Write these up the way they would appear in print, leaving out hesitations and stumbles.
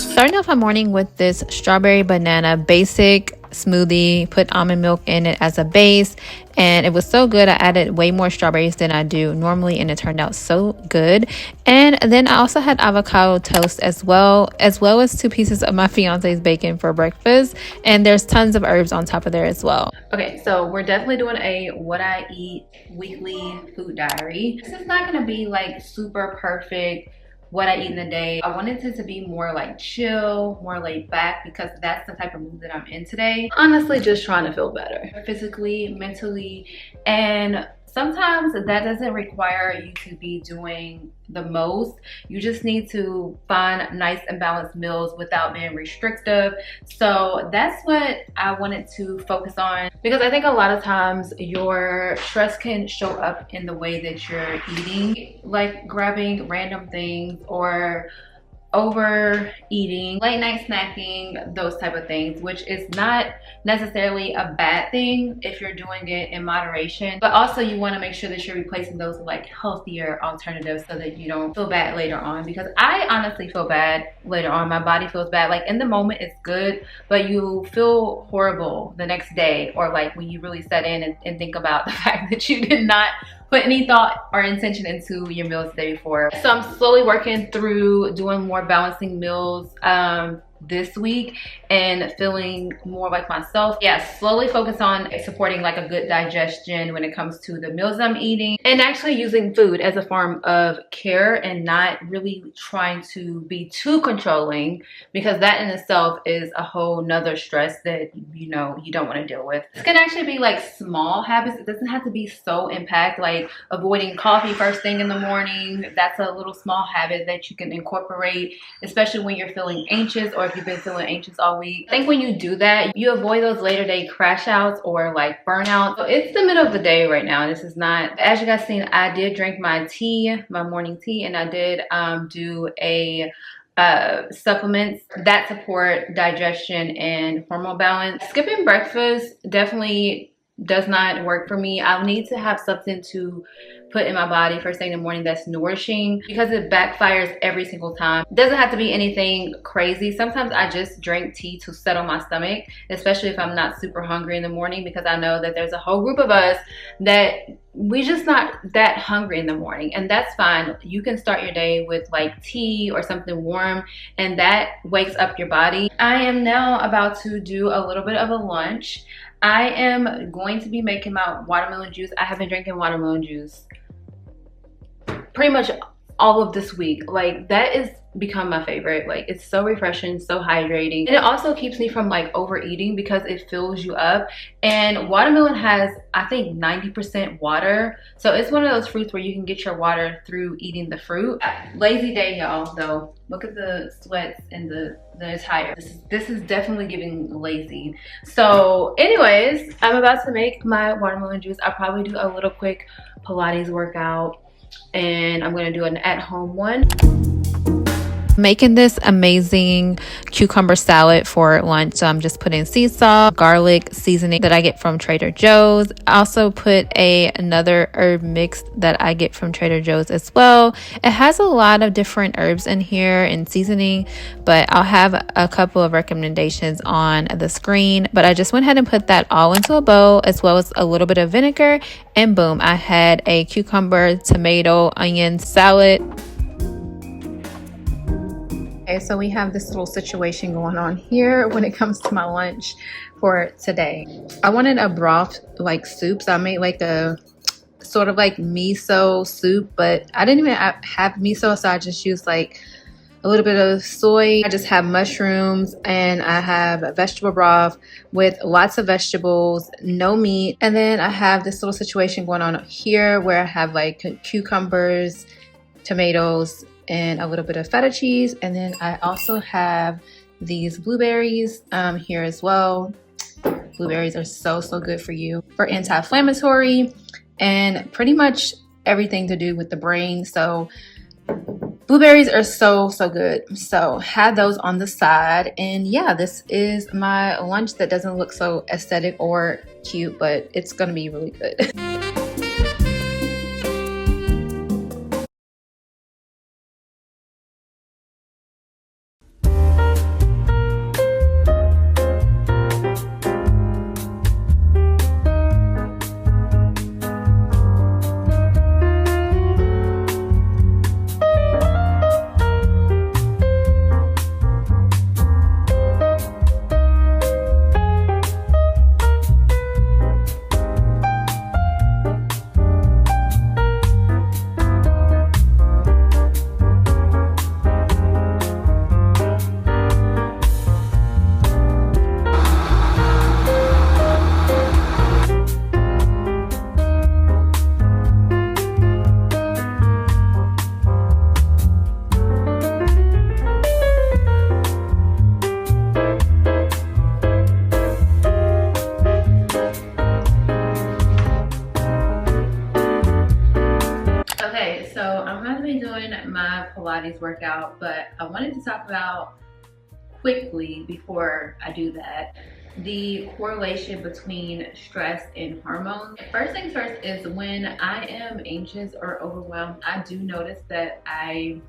Starting off my morning with this strawberry banana basic smoothie, put almond milk in it as a base, and it was so good. I added way more strawberries than I do normally, and it turned out so good. And then I also had avocado toast as well as 2 pieces of my fiance's bacon for breakfast, and there's tons of herbs on top of there as well. Okay, so we're definitely doing a what I eat weekly food diary. This is not going to be like super perfect what I eat in a day. I wanted it to be more like chill, more laid back, because that's the type of mood that I'm in today. Honestly, just trying to feel better physically, mentally, and sometimes that doesn't require you to be doing the most. You just need to find nice and balanced meals without being restrictive. So that's what I wanted to focus on, because I think a lot of times your stress can show up in the way that you're eating, like grabbing random things or overeating, late night snacking, those type of things, which is not necessarily a bad thing if you're doing it in moderation, but also you want to make sure that you're replacing those with like healthier alternatives so that you don't feel bad later on, because I honestly feel bad later on. My body feels bad. Like in the moment it's good, but you feel horrible the next day, or like when you really set in and think about the fact that you did not put any thought or intention into your meals the day before. So I'm slowly working through doing more balancing meals this week and feeling more like myself. Yeah, slowly focus on supporting like a good digestion when it comes to the meals I'm eating, and actually using food as a form of care and not really trying to be too controlling, because that in itself is a whole nother stress that you don't want to deal with. This can actually be like small habits. It doesn't have to be so impact, like avoiding coffee first thing in the morning. That's a little small habit that you can incorporate, especially when you're feeling anxious or if you've been feeling anxious all week. I think when you do that, you avoid those later day crash outs or like burnout. So it's the middle of the day right now. This is not, as you guys seen, I did drink my tea, my morning tea, and I did do a supplements that support digestion and hormone balance. Skipping breakfast definitely does not work for me. I'll need to have something to put in my body first thing in the morning that's nourishing, because it backfires every single time. It doesn't have to be anything crazy. Sometimes I just drink tea to settle my stomach, especially if I'm not super hungry in the morning, because I know that there's a whole group of us that we just not that hungry in the morning, and that's fine. You can start your day with like tea or something warm, and that wakes up your body. I am now about to do a little bit of a lunch. I am going to be making my watermelon juice. I have been drinking watermelon juice pretty much all of this week. Like that is become my favorite. Like it's so refreshing, so hydrating, and it also keeps me from like overeating because it fills you up. And watermelon has, I think, 90% water, so it's one of those fruits where you can get your water through eating the fruit. Lazy day, y'all, though. Look at the sweats and the attire. This is definitely giving lazy. So anyways, I'm about to make my watermelon juice. I'll probably do a little quick Pilates workout, and I'm gonna do an at-home one. Making this amazing cucumber salad for lunch. So I'm just putting sea salt, garlic seasoning that I get from Trader Joe's. I also put another herb mix that I get from Trader Joe's as well. It has a lot of different herbs in here and seasoning, but I'll have a couple of recommendations on the screen. But I just went ahead and put that all into a bowl, as well as a little bit of vinegar, and boom, I had a cucumber, tomato, onion salad. Okay, so we have this little situation going on here when it comes to my lunch for today. I wanted a broth like soup, so I made like a sort of like miso soup, but I didn't even have miso, so I just used like a little bit of soy. I just have mushrooms, and I have a vegetable broth with lots of vegetables, no meat. And then I have this little situation going on here where I have like cucumbers, tomatoes, and a little bit of feta cheese. And then I also have these blueberries here as well. Blueberries are so good for you, for anti-inflammatory and pretty much everything to do with the brain. So blueberries are so good. So have those on the side. And yeah, this is my lunch that doesn't look so aesthetic or cute, but it's gonna be really good. My Pilates workout, but I wanted to talk about quickly before I do that the correlation between stress and hormones. First things first is when I am anxious or overwhelmed, I do notice that I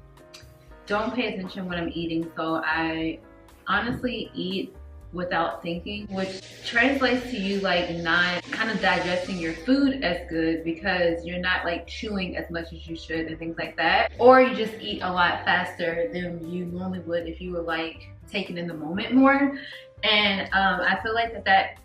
don't pay attention when I'm eating, so I honestly eat without thinking, which translates to you like not kind of digesting your food as good because you're not like chewing as much as you should and things like that, or you just eat a lot faster than you normally would if you were like taking in the moment more. And I feel like that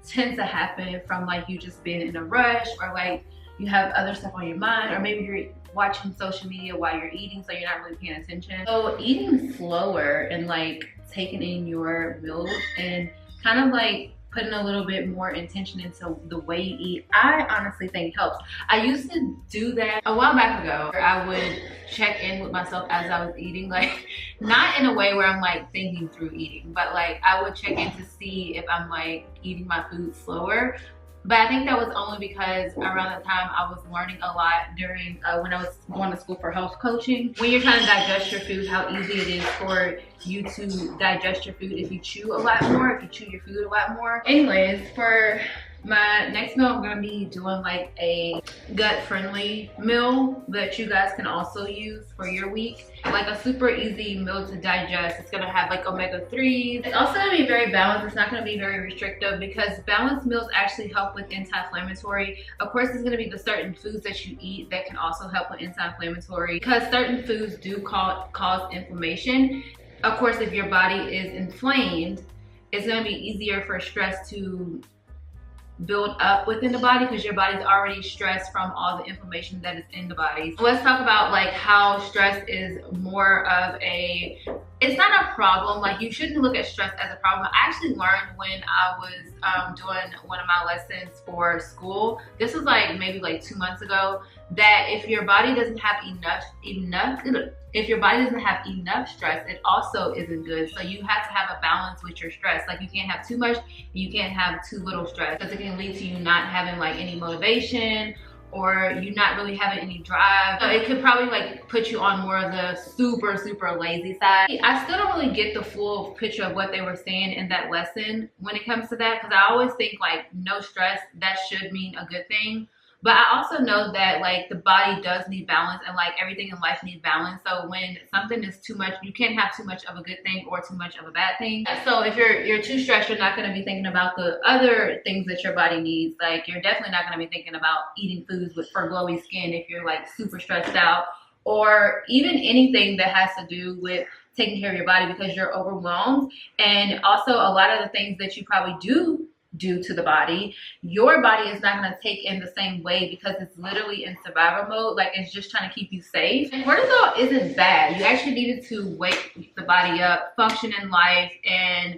tends to happen from like you just being in a rush, or like you have other stuff on your mind, or maybe you're watching social media while you're eating, so you're not really paying attention. So eating slower and like taking in your meals and kind of like putting a little bit more intention into the way you eat, I honestly think helps. I used to do that a while back ago, where I would check in with myself as I was eating, like not in a way where I'm like thinking through eating, but like I would check in to see if I'm like eating my food slower. But I think that was only because around the time I was learning a lot during when I was going to school for health coaching. When you're trying to digest your food, how easy it is for you to digest your food if you chew a lot more, if you chew your food a lot more. Anyways, for my next meal, I'm gonna be doing like a gut-friendly meal that you guys can also use for your week. Like a super easy meal to digest. It's gonna have like omega-3s. It's also gonna be very balanced. It's not gonna be very restrictive because balanced meals actually help with anti-inflammatory. Of course, there's gonna be the certain foods that you eat that can also help with anti-inflammatory, because certain foods do cause inflammation. Of course, if your body is inflamed, it's gonna be easier for stress to build up within the body because your body's already stressed from all the inflammation that is in the body. Let's talk about like how stress is more of a, it's not a problem. Like you shouldn't look at stress as a problem. I actually learned when I was doing one of my lessons for school, this was like maybe like 2 months ago, that if your body doesn't have if your body doesn't have enough stress, it also isn't good. So you have to have a balance with your stress. Like you can't have too much, you can't have too little stress, because it can lead to you not having like any motivation, or you not really having any drive. So it could probably like put you on more of the super lazy side. I still don't really get the full picture of what they were saying in that lesson when it comes to that, because I always think like no stress, that should mean a good thing. But I also know that like the body does need balance, and like everything in life needs balance. So when something is too much, you can't have too much of a good thing or too much of a bad thing. So if you're too stressed, you're not going to be thinking about the other things that your body needs. Like you're definitely not going to be thinking about eating foods for glowy skin if you're like super stressed out, or even anything that has to do with taking care of your body because you're overwhelmed. And also a lot of the things that you probably do to the body, your body is not going to take in the same way because it's literally in survival mode. Like it's just trying to keep you safe. And cortisol isn't bad. You actually needed to wake the body up, function in life, and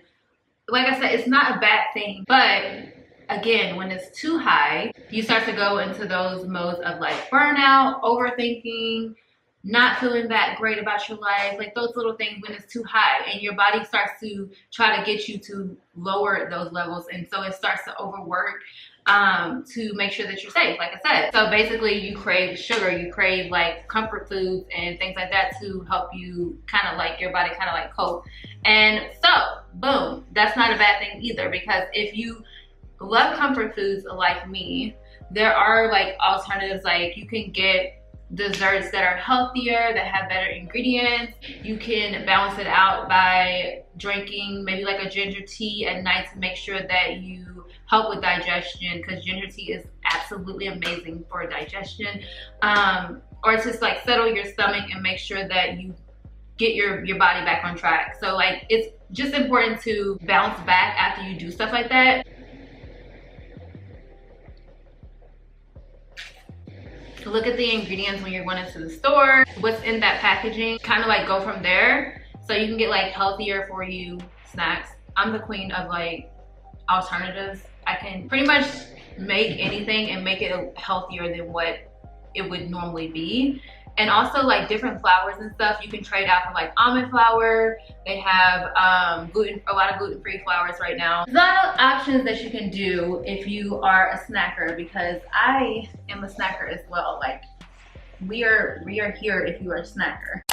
like I said, it's not a bad thing. But again, when it's too high, you start to go into those modes of like burnout, overthinking, not feeling that great about your life, like those little things when it's too high and your body starts to try to get you to lower those levels, and so it starts to overwork to make sure that you're safe, like I said. So basically you crave sugar, you crave like comfort foods and things like that to help you kind of like your body kind of like cope. And so boom, that's not a bad thing either, because if you love comfort foods like me, there are like alternatives. Like you can get desserts that are healthier, that have better ingredients. You can balance it out by drinking maybe like a ginger tea at night to make sure that you help with digestion, because ginger tea is absolutely amazing for digestion. Or just like settle your stomach and make sure that you get your body back on track. So like it's just important to bounce back after you do stuff like that. Look at the ingredients when you're going into the store, what's in that packaging, kind of like go from there so you can get like healthier for you snacks. I'm the queen of like alternatives. I can pretty much make anything and make it healthier than what it would normally be. And also like different flours and stuff, you can trade out for like almond flour. They have a lot of gluten-free flours right now. There's a lot of options that you can do if you are a snacker, because I am a snacker as well. Like we are here if you are a snacker.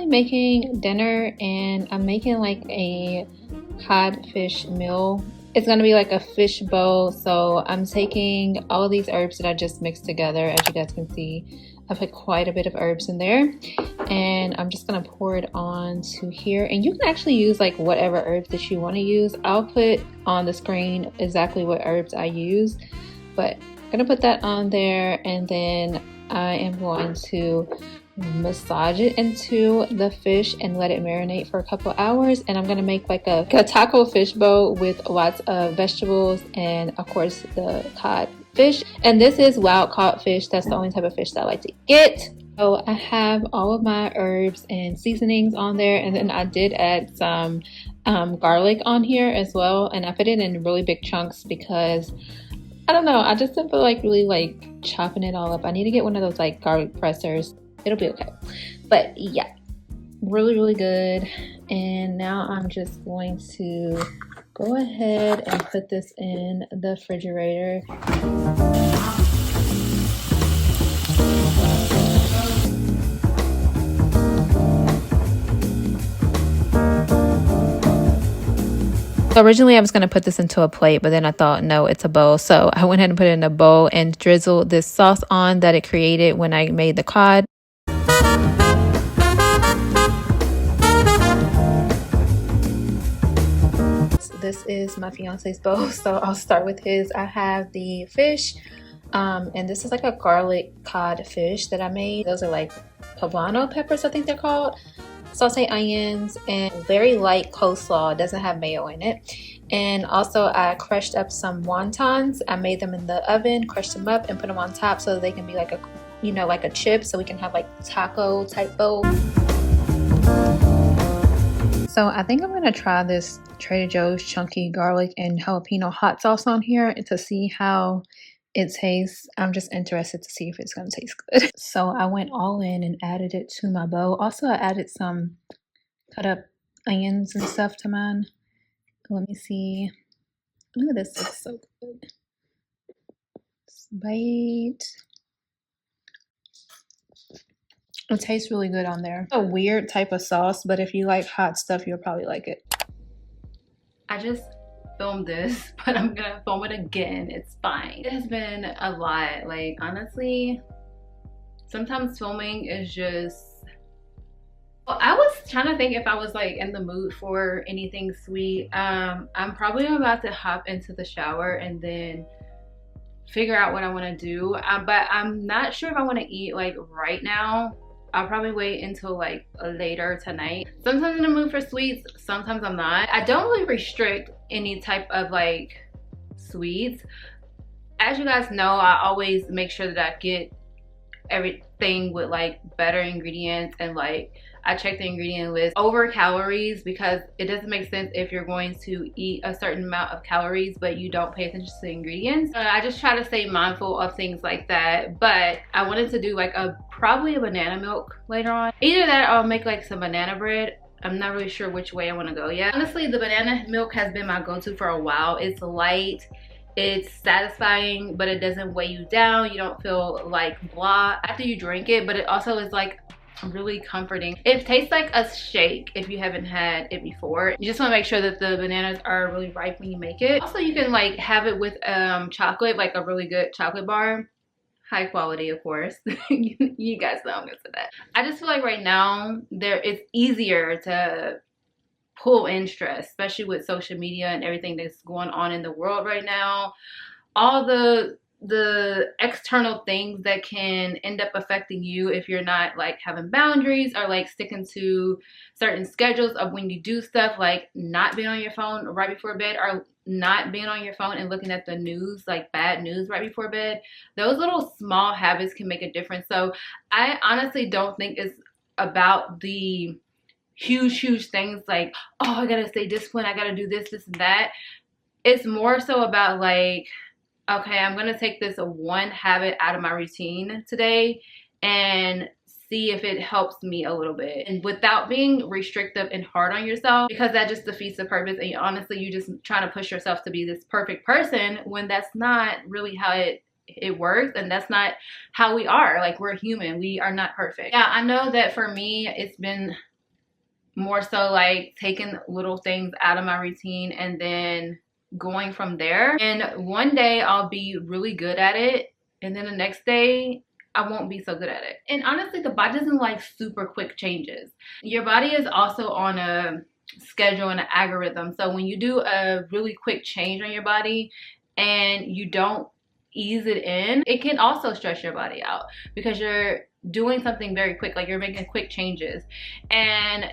Making dinner, and I'm making like a codfish meal. It's gonna be like a fish bowl. So I'm taking all of these herbs that I just mixed together. As you guys can see, I put quite a bit of herbs in there, and I'm just gonna pour it on to here. And you can actually use like whatever herbs that you want to use. I'll put on the screen exactly what herbs I use, but I'm gonna put that on there, and then I am going to massage it into the fish and let it marinate for a couple hours. And I'm gonna make like a taco fish bowl with lots of vegetables and of course the cod fish. And this is wild caught fish. That's the only type of fish that I like to get. So I have all of my herbs and seasonings on there, and then I did add some garlic on here as well, and I put it in really big chunks because I don't know, I just didn't feel like really like chopping it all up. I need to get one of those like garlic pressers. It'll be okay. But yeah, really good. And now I'm just going to go ahead and put this in the refrigerator. So originally I was going to put this into a plate, but then I thought, no, it's a bowl. So I went ahead and put it in a bowl and drizzled this sauce on that it created when I made the cod. This is my fiance's bowl, so I'll start with his. I have the fish, and this is like a garlic cod fish that I made. Those are like poblano peppers, I think they're called. Sauteed onions and very light coleslaw. It doesn't have mayo in it. And also I crushed up some wontons. I made them in the oven, crushed them up and put them on top so that they can be like a, you know, like a chip, so we can have like taco type bowl. So I think I'm gonna try this Trader Joe's chunky garlic and jalapeno hot sauce on here to see how it tastes. I'm just interested to see if it's gonna taste good. So I went all in and added it to my bowl. Also, I added some cut up onions and stuff to mine. Let me see. Ooh, this looks so good. Let's bite. It tastes really good on there. A weird type of sauce, but if you like hot stuff, you'll probably like it. I just filmed this, but I'm gonna film it again. It's fine. It has been a lot. Like, honestly, sometimes filming is just... Well, I was trying to think if I was like in the mood for anything sweet. I'm probably about to hop into the shower and then figure out what I want to do. But I'm not sure if I want to eat like right now. I'll probably wait until like later tonight. Sometimes I'm in the mood for sweets, sometimes I'm not. I don't really restrict any type of like sweets. As you guys know, I always make sure that I get everything with like better ingredients, and like I check the ingredient list over calories, because it doesn't make sense if you're going to eat a certain amount of calories but you don't pay attention to the ingredients. I just try to stay mindful of things like that. But I wanted to do like probably a banana milk later on. Either that or I'll make like some banana bread. I'm not really sure which way I want to go yet. Honestly, the banana milk has been my go-to for a while. It's light, it's satisfying, but it doesn't weigh you down. You don't feel like blah after you drink it, but it also is like really comforting. It tastes like a shake if you haven't had it before. You just want to make sure that the bananas are really ripe when you make it. Also, you can like have it with chocolate, like a really good chocolate bar. High quality, of course. You guys know I'm gonna say that. I just feel like right now it's easier to pull in stress, especially with social media and everything that's going on in the world right now. All the external things that can end up affecting you if you're not like having boundaries or like sticking to certain schedules of when you do stuff, like not being on your phone right before bed, or not being on your phone and looking at the news, like bad news right before bed. Those little small habits can make a difference. So I honestly don't think it's about the huge things like, oh, I gotta stay disciplined, I gotta do this and that. It's more so about like, okay, I'm gonna take this one habit out of my routine today and see if it helps me a little bit, and without being restrictive and hard on yourself, because that just defeats the purpose. And honestly, you just trying to push yourself to be this perfect person when that's not really how it works, and that's not how we are. Like, we're human, we are not perfect. Yeah, I know that for me it's been more so like taking little things out of my routine and then going from there. And one day I'll be really good at it, and then the next day I won't be so good at it. And honestly, the body doesn't like super quick changes. Your body is also on a schedule and an algorithm. So when you do a really quick change on your body and you don't ease it in, it can also stress your body out, because you're doing something very quick, like you're making quick changes. And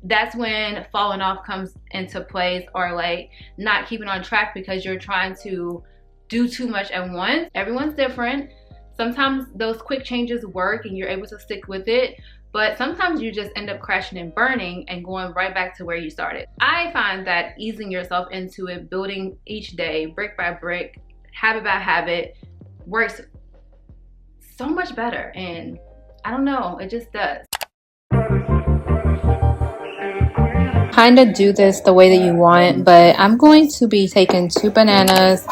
that's when falling off comes into place, or like not keeping on track because you're trying to do too much at once. Everyone's different. Sometimes those quick changes work and you're able to stick with it, but sometimes you just end up crashing and burning and going right back to where you started. I find that easing yourself into it, building each day brick by brick, habit by habit, works so much better. And I don't know, it just does. Kind of do this the way that you want, but I'm going to be taking 2 bananas,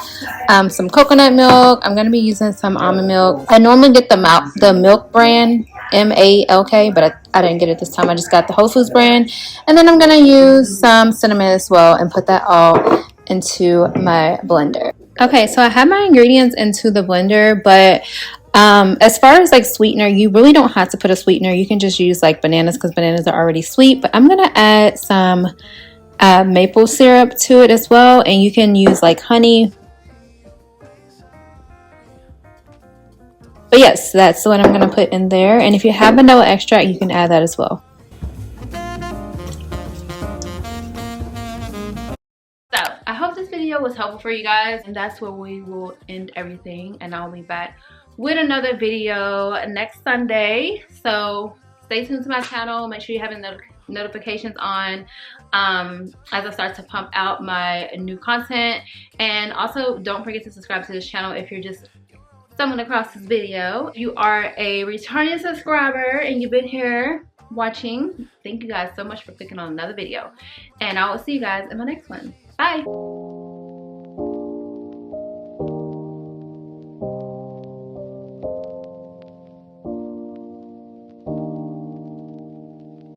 some coconut milk. I'm going to be using some almond milk. I normally get the milk brand, MALK, but I didn't get it this time. I just got the Whole Foods brand. And then I'm going to use some cinnamon as well and put that all into my blender. Okay, so I have my ingredients into the blender, but as far as like sweetener, you really don't have to put a sweetener. You can just use like bananas, because bananas are already sweet. But I'm gonna add some maple syrup to it as well, and you can use like honey. But yes, that's what I'm gonna put in there. And if you have vanilla extract, you can add that as well. So I hope this video was helpful for you guys, and that's where we will end everything, and I'll be back with another video next Sunday. So stay tuned to my channel. Make sure you have the notifications on. as I start to pump out my new content. And also don't forget to subscribe to this channel if you're just stumbling across this video. If you are a returning subscriber and you've been here watching, thank you guys so much for clicking on another video. And I will see you guys in my next one. Bye.